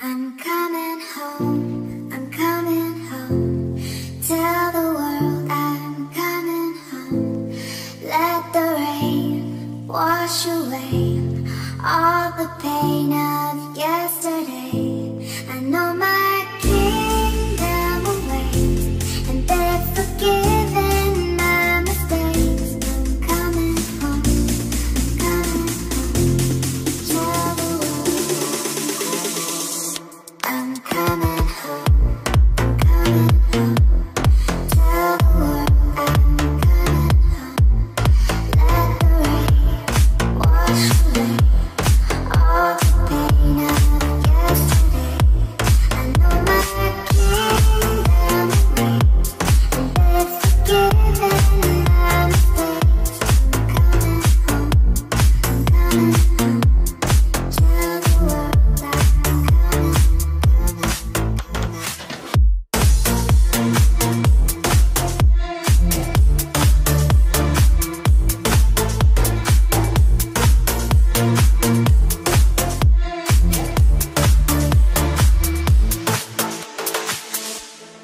I'm coming home, I'm coming home. Tell the world I'm coming home. Let the rain wash away all the pain of yesterday. I know my kingdom awaits, and they've forgiven my mistakes. I'm coming home, I'm coming home. Tell the world I'm coming home. Tell the world I'm coming home. Let the rain wash away all the pain of yesterday. I know my kingdom awaits, and they've forgiven my mistakes. I'm coming home, tell the world I'm coming.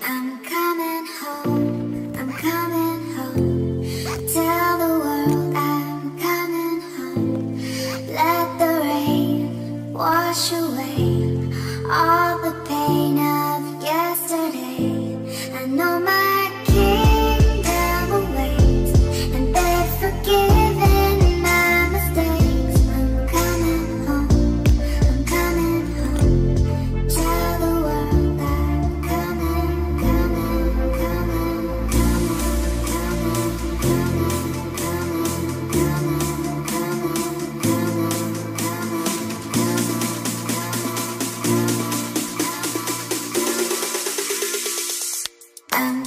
I'm coming home, I'm coming home. Tell the world I'm coming home. Let the rain wash away all the pain of yesterday. I know my kingdom awaits, and they've forgiven my mistakes. I'm coming home, I'm coming home. Tell the world I'm coming, coming, coming, coming, coming, coming, coming, coming, coming, coming. I'm